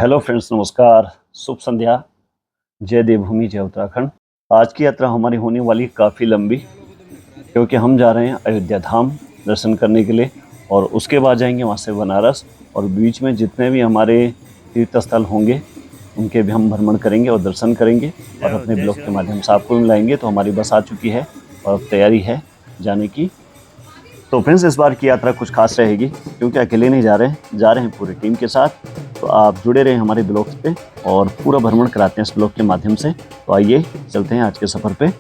Hello friends, नमस्कार, शुभ संध्या, जय देवभूमि, जय उत्तराखंड। आज की यात्रा हमारी होने वाली काफ़ी लंबी, क्योंकि हम जा रहे हैं अयोध्या धाम दर्शन करने के लिए और उसके बाद जाएंगे वहाँ से बनारस और बीच में जितने भी हमारे तीर्थ स्थल होंगे उनके भी हम भ्रमण करेंगे और दर्शन करेंगे और अपने ब्लॉग के माध्यम से आपको मिलाएंगे। तो हमारी बस आ चुकी है और अब तैयारी है जाने की। तो फ्रेंड्स, इस बार की यात्रा कुछ खास रहेगी क्योंकि अकेले नहीं जा रहे हैं पूरी टीम के साथ। तो आप जुड़े रहें हमारे ब्लॉग्स पे और पूरा भ्रमण कराते हैं इस ब्लॉग के माध्यम से। तो आइए चलते हैं आज के सफ़र पे।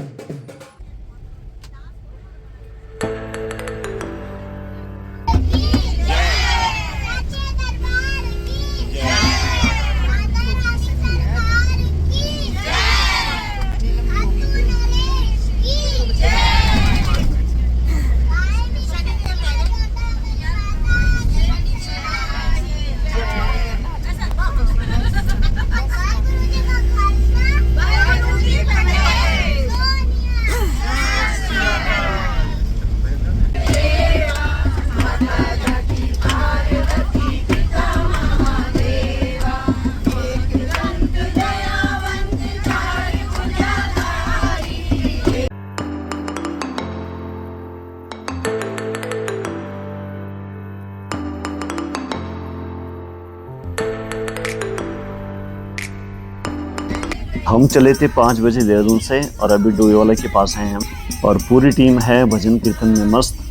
हम चले थे 5 बजे देहरादून से और अभी डोईवाला के पास हैं हम और पूरी टीम है भजन कीर्तन में मस्त।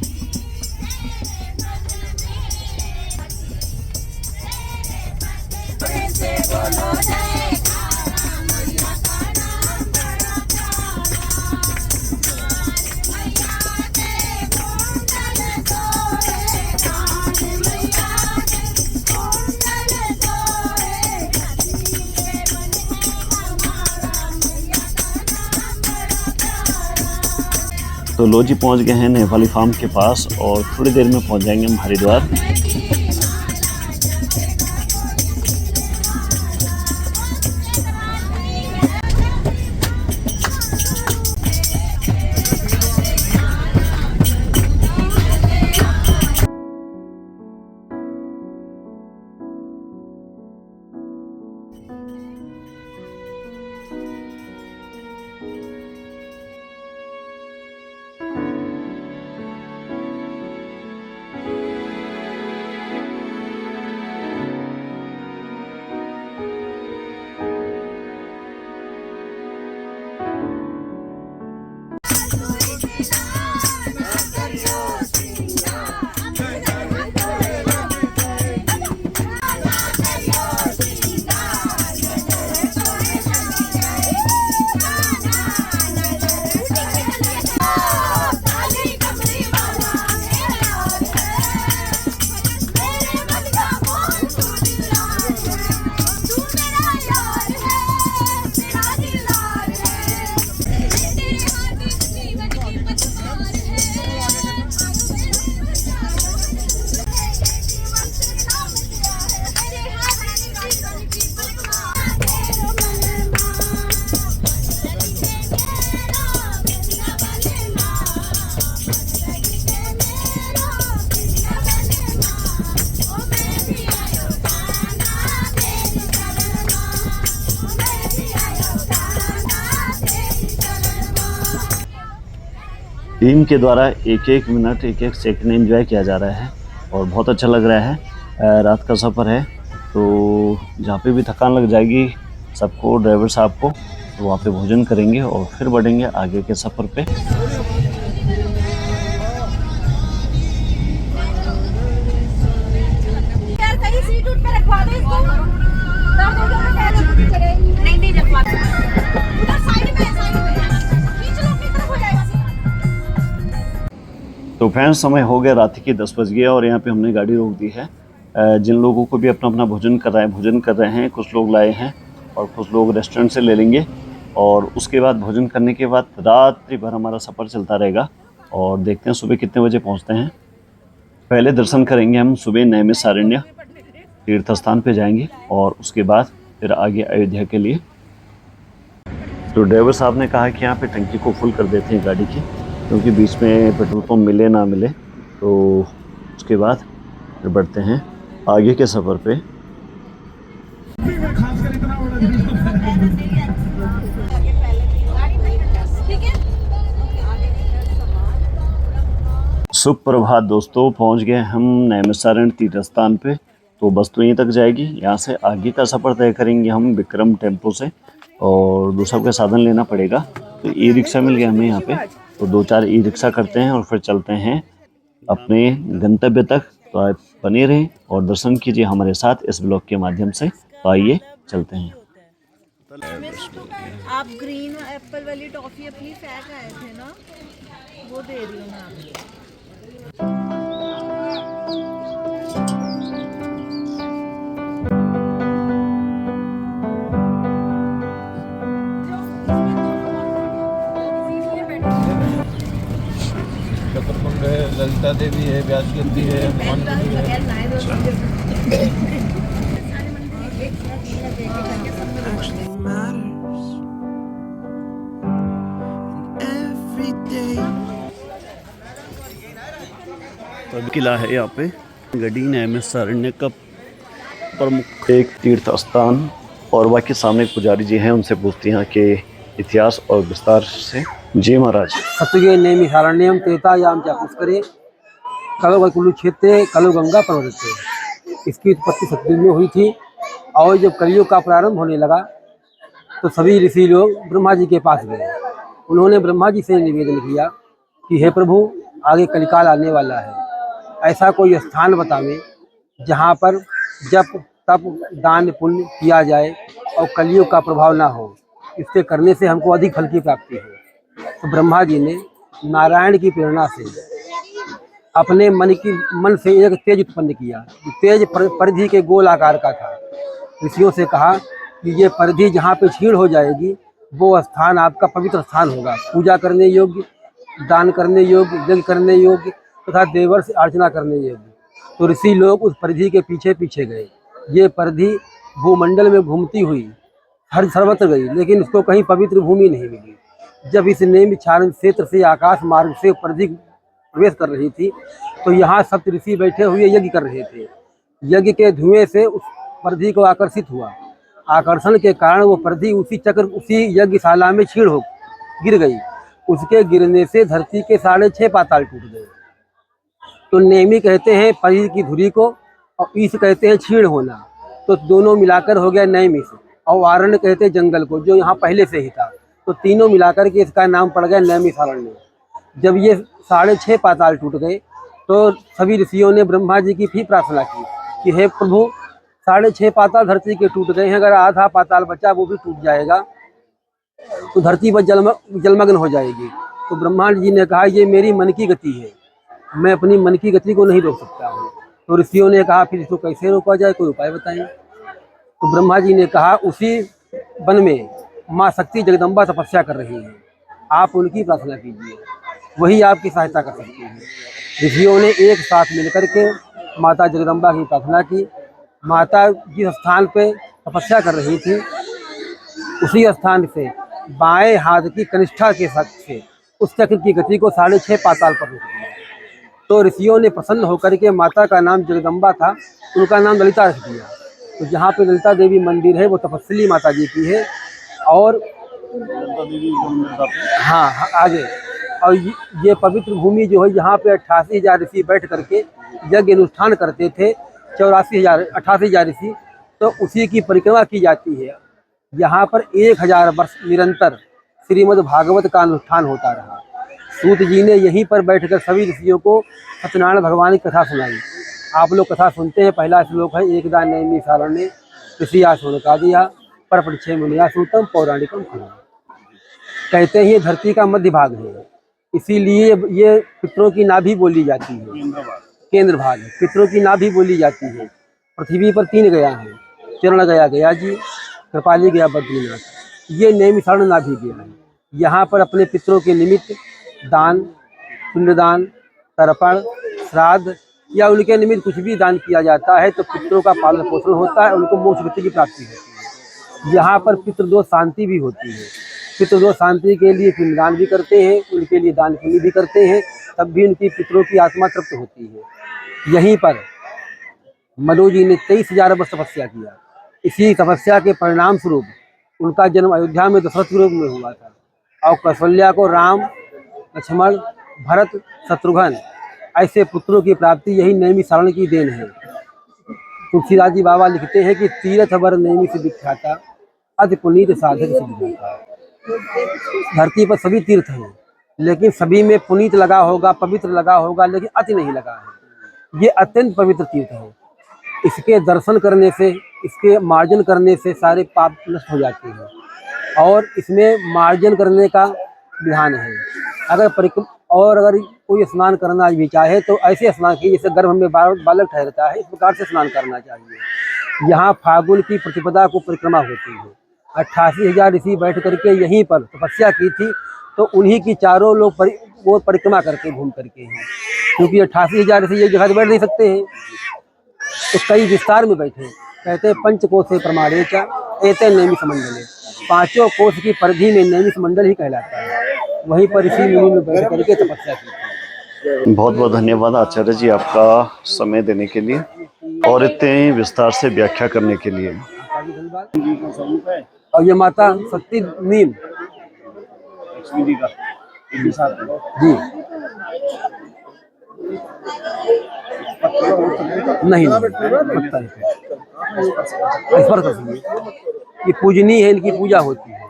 तो लो जी, पहुँच गए हैं नेपाली फार्म के पास और थोड़ी देर में पहुँच जाएंगे हम हरिद्वार। टीम के द्वारा एक एक मिनट एक एक सेकंड एंजॉय किया जा रहा है और बहुत अच्छा लग रहा है। रात का सफ़र है तो जहाँ पे भी थकान लग जाएगी सबको, ड्राइवर साहब को, तो वहाँ पे भोजन करेंगे और फिर बढ़ेंगे आगे के सफ़र पे। तो फ्रेंड्स, समय हो गया रात के 10 बज गया और यहाँ पे हमने गाड़ी रोक दी है। जिन लोगों को भी अपना अपना भोजन कर रहे हैं, कुछ लोग लाए हैं और कुछ लोग रेस्टोरेंट से ले लेंगे और उसके बाद भोजन करने के बाद रात्रि भर हमारा सफ़र चलता रहेगा और देखते हैं सुबह कितने बजे पहुँचते हैं। पहले दर्शन करेंगे हम सुबह नैमिषारण्य तीर्थ स्थान पे जाएंगे और उसके बाद फिर आगे अयोध्या के लिए। तो ड्राइवर साहब ने कहा कि यहाँ पे टंकी को फुल कर देते हैं गाड़ी की, क्योंकि बीच में पेट्रोल पंप मिले ना मिले। तो उसके बाद फिर बढ़ते हैं आगे के सफ़र पे। सुप्रभात दोस्तों, पहुंच गए हम नैमिषारण्य तीर्थ स्थान पे। तो बस तो यहीं तक जाएगी। यहाँ से आगे का सफ़र तय करेंगे हम विक्रम टेम्पो से, और दूसरा कोई साधन लेना पड़ेगा। तो ई रिक्शा मिल गया हमें यहाँ पे, तो 2-4 ई रिक्शा करते हैं और फिर चलते हैं अपने गंतव्य तक। तो आप बने रहें और दर्शन कीजिए हमारे साथ इस ब्लॉग के माध्यम से। तो आइए चलते हैं। आप ग्रीन एप्पल वाली टॉफी अपनी फेंक आए थे ना, वो दे रही हूँ मैं आपको। शतरमंग है, ललिता देवी है, व्यासगंधी है, हनुमान तो किला है यहाँ पे गढ़ी नैमिषारण्य का प्रमुख एक तीर्थ स्थान। और बाकी सामने पुजारी जी हैं, उनसे पूछते हैं कि इतिहास और विस्तार से। जी महाराज। सतयुगे नैमिषारण्यम त्रेतायाम च पुष्करे कलो कुरुक्षेत्रे कलो गंगा प्रवर्तते। इसकी उत्पत्ति सतयुग में हुई थी, और जब कलयुग का प्रारंभ होने लगा तो सभी ऋषि लोग ब्रह्मा जी के पास गए। उन्होंने ब्रह्मा जी से निवेदन किया कि हे प्रभु, आगे कलिकाल आने वाला है, ऐसा कोई स्थान बतावें जहाँ पर जप तप दान पुण्य किया जाए और कलयुग का प्रभाव ना हो। इसके करने से हमको अधिक फल की प्राप्ति हो। तो ब्रह्मा जी ने नारायण की प्रेरणा से अपने मन से एक तेज उत्पन्न किया। तेज परिधि के गोल आकार का था। ऋषियों से कहा कि ये परिधि जहाँ पे क्षीण हो जाएगी वो स्थान आपका पवित्र स्थान होगा, पूजा करने योग्य, दान करने योग्य, यज्ञ करने योग्य तथा देवर से अर्चना करने योग्य। तो ऋषि लोग उस परिधि के पीछे पीछे गए। ये परिधि भूमंडल में घूमती हुई हर सर्वत्र गई, लेकिन उसको कहीं पवित्र भूमि नहीं मिली। जब इस नैमिषारण्य क्षेत्र से आकाश मार्ग से परिधि प्रवेश कर रही थी तो यहाँ सप्त ऋषि बैठे हुए यज्ञ कर रहे थे। यज्ञ के धुएं से उस परिधि को आकर्षित हुआ। आकर्षण के कारण वो परिधि उसी यज्ञशाला में क्षीण हो गिर गई। उसके गिरने से धरती के 6.5 पाताल टूट गए। तो नेमी कहते हैं परिधि की धुरी को, और ईश कहते हैं क्षीण होना। तो दोनों मिलाकर हो गया नैमिष। और वारण्य कहते हैं जंगल को, जो यहाँ पहले से ही था। तो तीनों मिलाकर के इसका नाम पड़ गया नैमिषारण्य। जब ये 6.5 पाताल टूट गए तो सभी ऋषियों ने ब्रह्मा जी की भी प्रार्थना की कि हे प्रभु, 6.5 पाताल धरती के टूट गए हैं, अगर आधा पाताल बचा वो भी टूट जाएगा तो धरती पर जलमग्न हो जाएगी। तो ब्रह्मा जी ने कहा ये मेरी मन की गति है, मैं अपनी मन की गति को नहीं रोक सकता हूँ। तो ऋषियों ने कहा फिर इसको कैसे रोका जाए, कोई उपाय बताएं। तो ब्रह्मा जी ने कहा उसी वन में माँ शक्ति जगदम्बा तपस्या कर रही है, आप उनकी प्रार्थना कीजिए, वही आपकी सहायता कर सकती है। ऋषियों ने एक साथ मिलकर के माता जगदम्बा की प्रार्थना की। माता जिस स्थान पे तपस्या कर रही थी उसी स्थान से बाएं हाथ की कनिष्ठा के साथ से उस चक्र की गति को 6.5 पाताल पर रोक दिया। तो ऋषियों ने प्रसन्न होकर के माता का नाम जगदम्बा था, उनका नाम ललिता रख दिया। तो जहाँ पे ललिता देवी मंदिर है वो तपस्विनी माता जी की है। और हाँ आगे, और ये पवित्र भूमि जो है यहाँ पे 88,000 ऋषि बैठ करके यज्ञ अनुष्ठान करते थे। 88,000 ऋषि, तो उसी की परिक्रमा की जाती है। यहाँ पर 1000 वर्ष निरंतर श्रीमद् भागवत का अनुष्ठान होता रहा। सूत जी ने यहीं पर बैठकर सभी ऋषियों को सत्यनारायण भगवान की कथा सुनाई। आप लोग कथा सुनते हैं। पहला श्लोक है एकदा नैमिषारण्ये ऋषिया शौनकादिया परपरिच्छे मुनिया सूतम पौराणिकम खलु। कहते हैं ये धरती का मध्य भाग है, इसीलिए ये पितरों की नाभि बोली जाती है, केंद्र भाग है, पितरों की नाभि बोली जाती है। पृथ्वी पर 3 गया है, चरण गया गया जी, कृपाली गया बद्रीनाथ। ये नैमिषारण्य नाभि गया है। यहाँ पर अपने पितरों के निमित्त दान, पिंडदान, तर्पण, श्राद्ध या उनके निमित्त कुछ भी दान किया जाता है तो पितरों का पालन पोषण होता है, उनको मोक्ष गति की प्राप्ति होती है। यहाँ पर पितृदोष शांति भी होती है। पितृदोष शांति के लिए पिंडदान भी करते हैं, उनके लिए दान पुण्य भी करते हैं, तब भी उनकी पितरों की आत्मा तृप्त होती है। यहीं पर मनु जी ने 23,000 वर्ष तपस्या किया। इसी तपस्या के परिणाम स्वरूप उनका जन्म अयोध्या में दशरथ के रूप में हुआ था और कौशल्या को राम, लक्ष्मण, भरत, शत्रुघ्न ऐसे पुत्रों की प्राप्ति यही नैमिषारण्य की देन है। तुलसीदास जी बाबा लिखते हैं कि तीर्थ वर नैमि से विख्याता अति पुनीत साधक सिद्धाता। धरती पर सभी तीर्थ हैं, लेकिन सभी में पुनीत लगा होगा, पवित्र लगा होगा, लेकिन अति नहीं लगा है। ये अत्यंत पवित्र तीर्थ है। इसके दर्शन करने से, इसके मार्जन करने से सारे पाप नष्ट हो जाते हैं और इसमें मार्जन करने का विधान है। अगर कोई स्नान करना भी चाहे तो ऐसे स्नान कीजिए जैसे गर्भ में बालक ठहरता है, इस प्रकार से स्नान करना चाहिए। यहाँ फागुन की प्रतिपदा को परिक्रमा होती है। 88,000 ऋषि बैठ करके यहीं पर तपस्या की थी, तो उन्हीं की चारों लोग वो परिक्रमा करके घूम करके हैं, क्योंकि 88,000 ऋषि एक जगह से बैठ नहीं सकते हैं, तो कई विस्तार में बैठे। कहते हैं पंचकोशे प्रमाणेच एते नैमिष मंडले, पांचों कोश की परिधि में नैमिष मंडल ही कहलाता है। वहीं पर ऋषि मुनि में बैठ करके तपस्या की थी। बहुत बहुत धन्यवाद आचार्य जी आपका समय देने के लिए और इतने विस्तार से व्याख्या करने के लिए। और ये माता शक्ति नीम जी का जी नहीं पत्ता स्पर्श कर, ये पूजनीय है, इनकी पूजा होती है।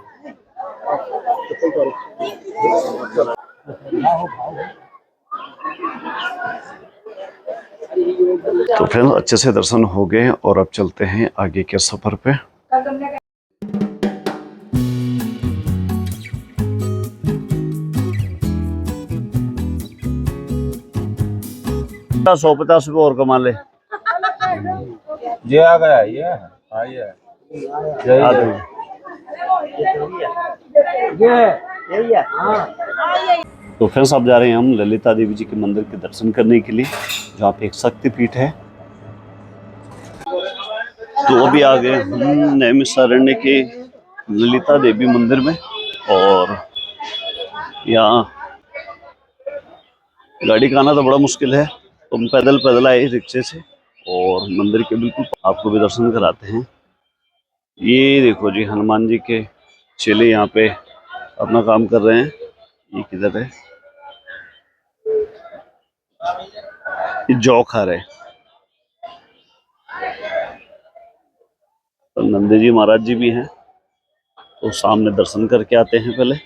तो फिर अच्छे से दर्शन हो गए और अब चलते हैं आगे के सफर पे। ₹150 और कमा ले। ये आ गया, ये आइए तो फ्रेंड्स अब जा रहे हैं हम ललिता देवी जी के मंदिर के दर्शन करने के लिए, जहाँ पे एक शक्तिपीठ है। तो अभी आ गए हम नैमिषारण्य के ललिता देवी मंदिर में और यहाँ गाड़ी का आना तो बड़ा मुश्किल है, तो हम पैदल आए रिक्शे से और मंदिर के बिल्कुल आपको भी दर्शन कराते हैं। ये देखो जी हनुमान जी के चेले यहाँ पे अपना काम कर रहे हैं। ये किधर है? ये जौ खा रहे। तो नंदी जी महाराज जी भी हैं, तो सामने दर्शन करके आते हैं पहले।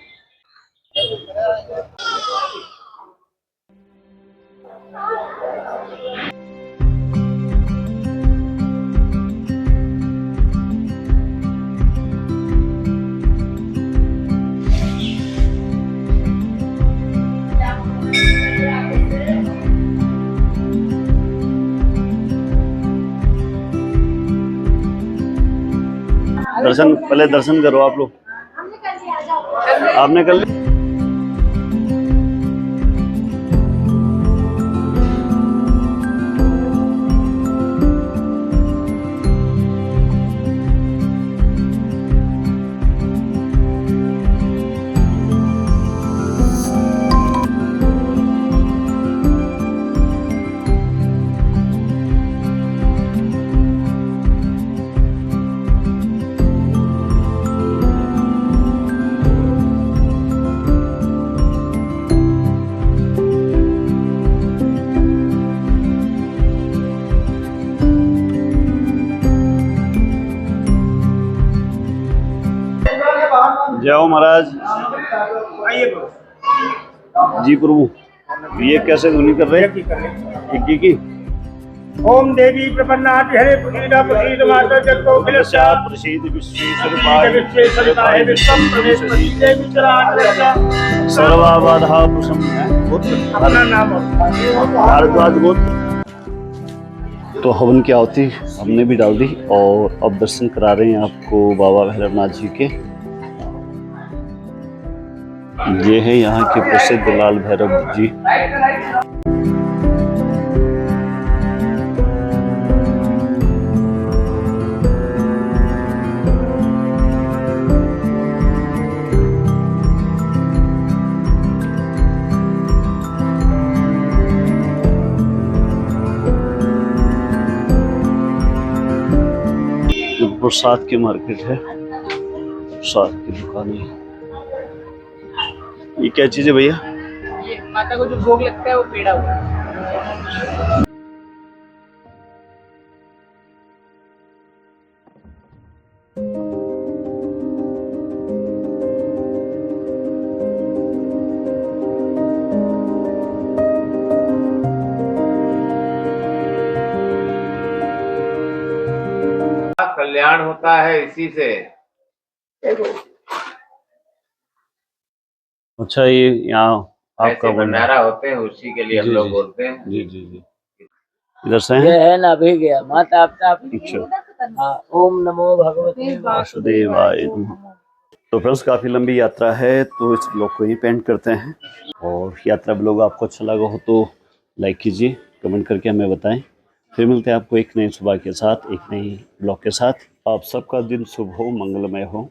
पहले दर्शन करो आप लोग। आपने कर लिया? जय हो महाराज जी प्रभु। ये कैसे धुनी कर रहे हैं? की ओम देवी प्रपन्नाति हरे प्रसीद प्रसीद माता जगतो खिलस्या प्रसीद विश्वेश्वरपाय विश्वेश्वरताय विश्वम प्रदेश प्रसीदे विचराट सर्वाबाधा पुरुषम अपना नाम भारद्वाज गोत्र। तो हवन की आहुति हमने भी डाल दी और अब दर्शन करा रहे हैं आपको बाबा भैरवनाथ जी के। ये है यहाँ के प्रसिद्ध लाल भैरव जी। प्रसाद की मार्केट है, प्रसाद की दुकानें। ये क्या चीज़ है भैया? ये माता को जो भोग लगता है वो पेड़ा हुआ है। कल्याण होता है इसी से। अच्छा, ये यहाँ आपका ऐसे भंडारा होते हैं, उसी के लिए हम जी, लोग जी। बोलते हैं। जी जी जी। इधर से ये हैं? है ना भी गया माता आपका। अच्छा। हाँ, ओम नमो भगवते वासुदेवाय नमः। तो फ्रेंड्स, काफ़ी लंबी यात्रा है, तो इस ब्लॉग को ही पेंट करते हैं। और यात्रा ब्लॉग आपको अच्छा लगा हो तो लाइक कीजिए, कमेंट करके हमें बताएं। फिर मिलते हैं आपको एक नई सुबह के साथ, एक नई ब्लॉग के साथ। आप सबका दिन शुभ हो, मंगलमय हो।